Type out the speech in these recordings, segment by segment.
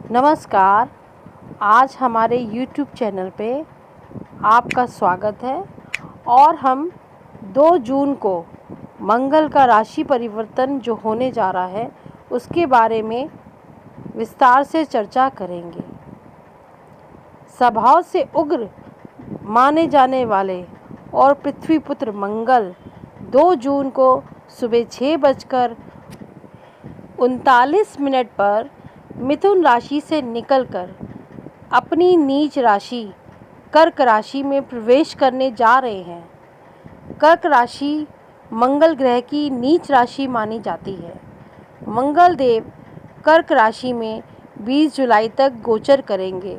नमस्कार। आज हमारे YouTube चैनल पे आपका स्वागत है और हम 2 जून को मंगल का राशि परिवर्तन जो होने जा रहा है उसके बारे में विस्तार से चर्चा करेंगे। स्वभाव से उग्र माने जाने वाले और पृथ्वी पुत्र मंगल 2 जून को सुबह 6:39 पर मिथुन राशि से निकलकर अपनी नीच राशि कर्क राशि में प्रवेश करने जा रहे हैं। कर्क राशि मंगल ग्रह की नीच राशि मानी जाती है। मंगल देव कर्क राशि में 20 जुलाई तक गोचर करेंगे,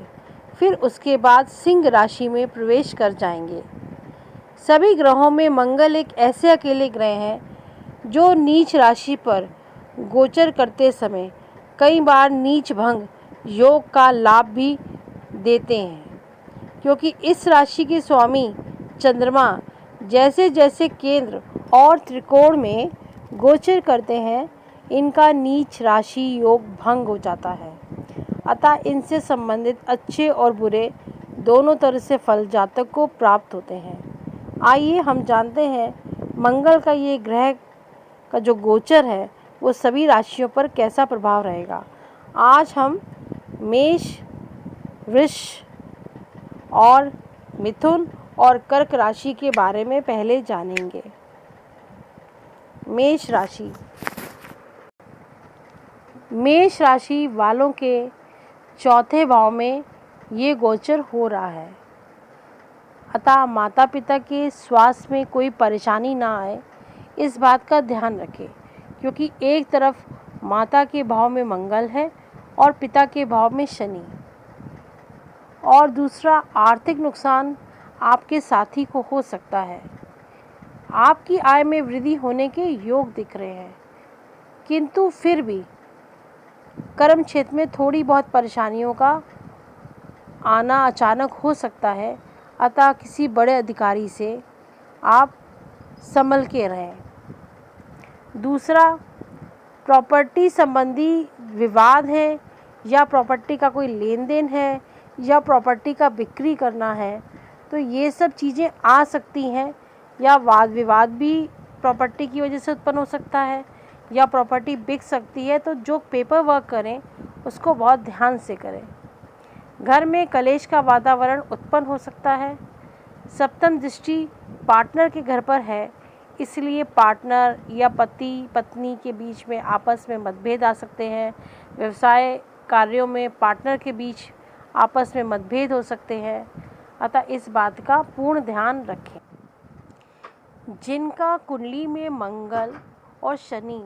फिर उसके बाद सिंह राशि में प्रवेश कर जाएंगे। सभी ग्रहों में मंगल एक ऐसे अकेले ग्रह हैं जो नीच राशि पर गोचर करते समय कई बार नीच भंग योग का लाभ भी देते हैं, क्योंकि इस राशि के स्वामी चंद्रमा जैसे जैसे केंद्र और त्रिकोण में गोचर करते हैं, इनका नीच राशि योग भंग हो जाता है। अतः इनसे संबंधित अच्छे और बुरे दोनों तरह से फल जातक को प्राप्त होते हैं। आइए हम जानते हैं मंगल का ये ग्रह का जो गोचर है वो सभी राशियों पर कैसा प्रभाव रहेगा। आज हम मेष, वृष और मिथुन और कर्क राशि के बारे में पहले जानेंगे। मेष राशि। मेष राशि वालों के चौथे भाव में ये गोचर हो रहा है, अतः माता पिता के स्वास्थ्य में कोई परेशानी ना आए, इस बात का ध्यान रखें, क्योंकि एक तरफ माता के भाव में मंगल है और पिता के भाव में शनि, और दूसरा आर्थिक नुकसान आपके साथी को हो सकता है। आपकी आय में वृद्धि होने के योग दिख रहे हैं, किंतु फिर भी कर्म क्षेत्र में थोड़ी बहुत परेशानियों का आना अचानक हो सकता है, अतः किसी बड़े अधिकारी से आप संभल के रहें। दूसरा, प्रॉपर्टी संबंधी विवाद है या प्रॉपर्टी का कोई लेन देन है या प्रॉपर्टी का बिक्री करना है, तो ये सब चीज़ें आ सकती हैं, या वाद विवाद भी प्रॉपर्टी की वजह से उत्पन्न हो सकता है, या प्रॉपर्टी बिक सकती है। तो जो पेपर वर्क करें उसको बहुत ध्यान से करें। घर में कलेश का वातावरण उत्पन्न हो सकता है। सप्तम दृष्टि पार्टनर के घर पर है, इसलिए पार्टनर या पति पत्नी के बीच में आपस में मतभेद आ सकते हैं। व्यवसाय कार्यों में पार्टनर के बीच आपस में मतभेद हो सकते हैं, अतः इस बात का पूर्ण ध्यान रखें। जिनका कुंडली में मंगल और शनि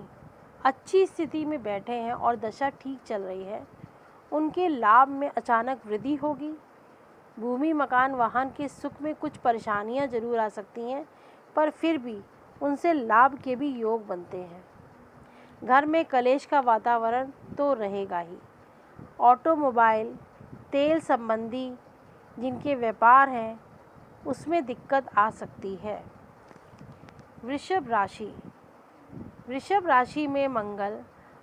अच्छी स्थिति में बैठे हैं और दशा ठीक चल रही है, उनके लाभ में अचानक वृद्धि होगी। भूमि मकान वाहन के सुख में कुछ परेशानियां जरूर आ सकती हैं, पर फिर भी उनसे लाभ के भी योग बनते हैं। घर में कलेश का वातावरण तो रहेगा ही। ऑटोमोबाइल, तेल संबंधी जिनके व्यापार हैं उसमें दिक्कत आ सकती है। वृषभ राशि। वृषभ राशि में मंगल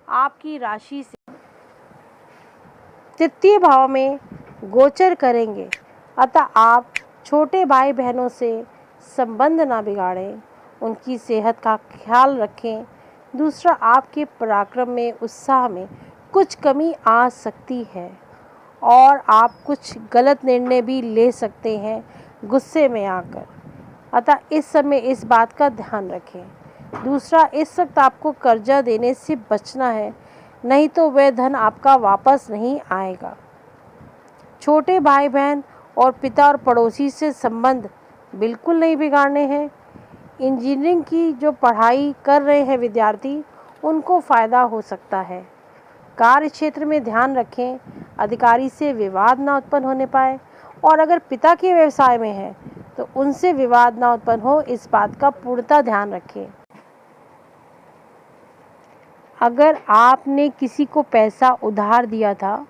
आपकी राशि से तृतीय भाव में गोचर करेंगे, अतः आप छोटे भाई बहनों से संबंध ना बिगाड़ें, उनकी सेहत का ख्याल रखें। दूसरा, आपके पराक्रम में उत्साह में कुछ कमी आ सकती है और आप कुछ गलत निर्णय भी ले सकते हैं गुस्से में आकर, अतः इस समय इस बात का ध्यान रखें। दूसरा, इस वक्त आपको कर्जा देने से बचना है, नहीं तो वह धन आपका वापस नहीं आएगा। छोटे भाई बहन और पिता और पड़ोसी से संबंध बिल्कुल नहीं बिगाड़ने हैं। इंजीनियरिंग की जो पढ़ाई कर रहे हैं विद्यार्थी, उनको फ़ायदा हो सकता है। कार्य क्षेत्र में ध्यान रखें, अधिकारी से विवाद ना उत्पन्न होने पाए, और अगर पिता के व्यवसाय में है तो उनसे विवाद ना उत्पन्न हो, इस बात का पूर्णतः ध्यान रखें। अगर आपने किसी को पैसा उधार दिया था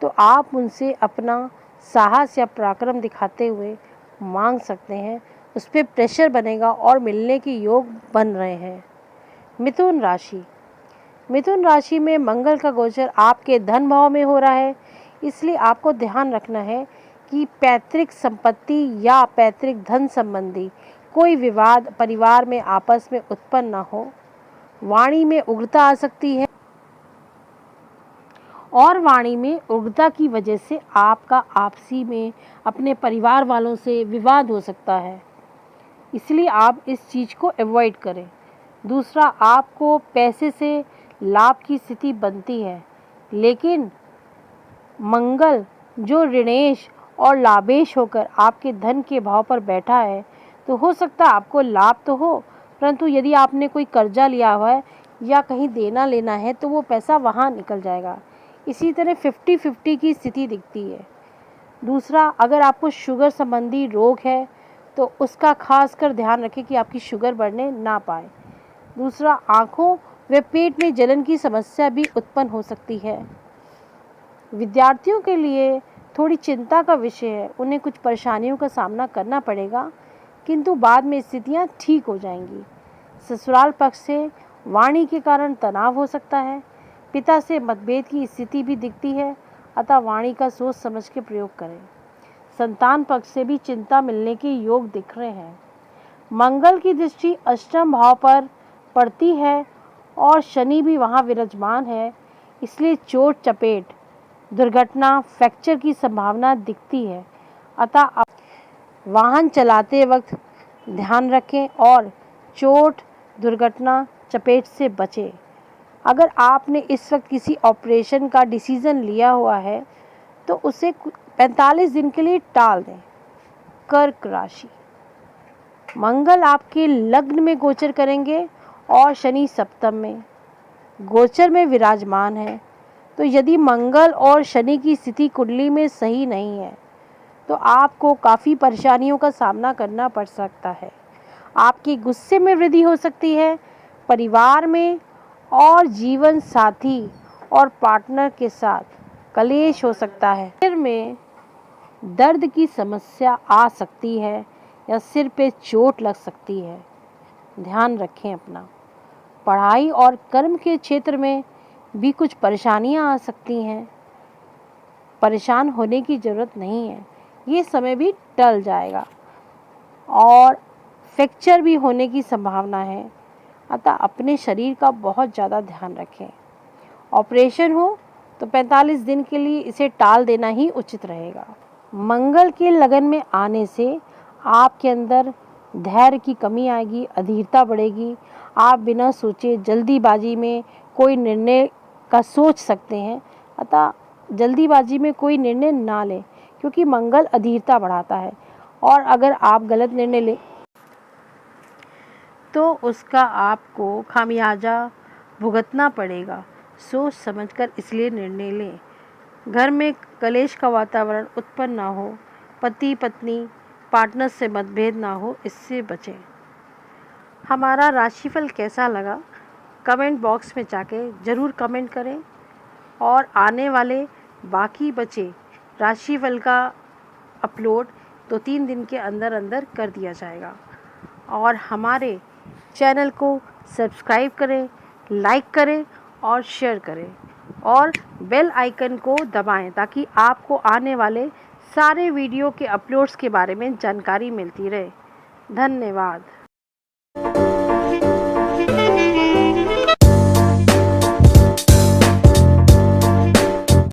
तो आप उनसे अपना साहस या पराक्रम दिखाते हुए मांग सकते हैं, उस पर प्रेशर बनेगा और मिलने के योग बन रहे हैं। मिथुन राशि। मिथुन राशि में मंगल का गोचर आपके धन भाव में हो रहा है, इसलिए आपको ध्यान रखना है कि पैतृक संपत्ति या पैतृक धन संबंधी कोई विवाद परिवार में आपस में उत्पन्न न हो। वाणी में उग्रता आ सकती है और वाणी में उग्रता की वजह से आपका आपसी में अपने परिवार वालों से विवाद हो सकता है, इसलिए आप इस चीज़ को अवॉइड करें। दूसरा, आपको पैसे से लाभ की स्थिति बनती है, लेकिन मंगल जो ऋणेश और लाभेश होकर आपके धन के भाव पर बैठा है, तो हो सकता है आपको लाभ तो हो, परंतु यदि आपने कोई कर्जा लिया हुआ है या कहीं देना लेना है तो वो पैसा वहाँ निकल जाएगा। इसी तरह 50-50 की स्थिति दिखती है। दूसरा, अगर आपको शुगर संबंधी रोग है तो उसका खास कर ध्यान रखें कि आपकी शुगर बढ़ने ना पाए। दूसरा, आँखों व पेट में जलन की समस्या भी उत्पन्न हो सकती है। विद्यार्थियों के लिए थोड़ी चिंता का विषय है, उन्हें कुछ परेशानियों का सामना करना पड़ेगा, किंतु बाद में स्थितियाँ ठीक हो जाएंगी। ससुराल पक्ष से वाणी के कारण तनाव हो सकता है। पिता से मतभेद की स्थिति भी दिखती है, अतः वाणी का सोच समझ के प्रयोग करें। संतान पक्ष से भी चिंता मिलने के योग दिख रहे हैं। मंगल की दृष्टि अष्टम भाव पर पड़ती है और शनि भी वहाँ विराजमान है, इसलिए चोट चपेट दुर्घटना फ्रैक्चर की संभावना दिखती है। अतः वाहन चलाते वक्त ध्यान रखें और चोट दुर्घटना चपेट से बचें। अगर आपने इस वक्त किसी ऑपरेशन का डिसीज़न लिया हुआ है तो उसे 45 दिन के लिए टाल दें। कर्क राशि, मंगल आपके लग्न में गोचर करेंगे और शनि सप्तम में गोचर में विराजमान है। तो यदि मंगल और शनि की स्थिति कुंडली में सही नहीं है तो आपको काफ़ी परेशानियों का सामना करना पड़ सकता है। आपके गुस्से में वृद्धि हो सकती है, परिवार में और जीवन साथी और पार्टनर के साथ कलेश हो सकता है। सिर में दर्द की समस्या आ सकती है या सिर पे चोट लग सकती है, ध्यान रखें अपना। पढ़ाई और कर्म के क्षेत्र में भी कुछ परेशानियां आ सकती हैं, परेशान होने की ज़रूरत नहीं है, ये समय भी टल जाएगा। और फ्रैक्चर भी होने की संभावना है, अतः अपने शरीर का बहुत ज़्यादा ध्यान रखें। ऑपरेशन हो तो 45 दिन के लिए इसे टाल देना ही उचित रहेगा। मंगल के लगन में आने से आपके अंदर धैर्य की कमी आएगी, अधीरता बढ़ेगी। आप बिना सोचे जल्दीबाजी में कोई निर्णय का सोच सकते हैं, अतः जल्दीबाजी में कोई निर्णय ना लें, क्योंकि मंगल अधीरता बढ़ाता है और अगर आप गलत निर्णय लें तो उसका आपको खामियाजा भुगतना पड़ेगा। सोच समझकर इसलिए निर्णय लें। घर में कलेश का वातावरण उत्पन्न ना हो, पति पत्नी पार्टनर से मतभेद ना हो, इससे बचें। हमारा राशिफल कैसा लगा कमेंट बॉक्स में जाके ज़रूर कमेंट करें और आने वाले बाकी बचे राशिफल का अपलोड 2-3 दिन के अंदर अंदर कर दिया जाएगा। और हमारे चैनल को सब्सक्राइब करें, लाइक करें और शेयर करें और बेल आइकन को दबाएं ताकि आपको आने वाले सारे वीडियो के अपलोड्स के बारे में जानकारी मिलती रहे। धन्यवाद।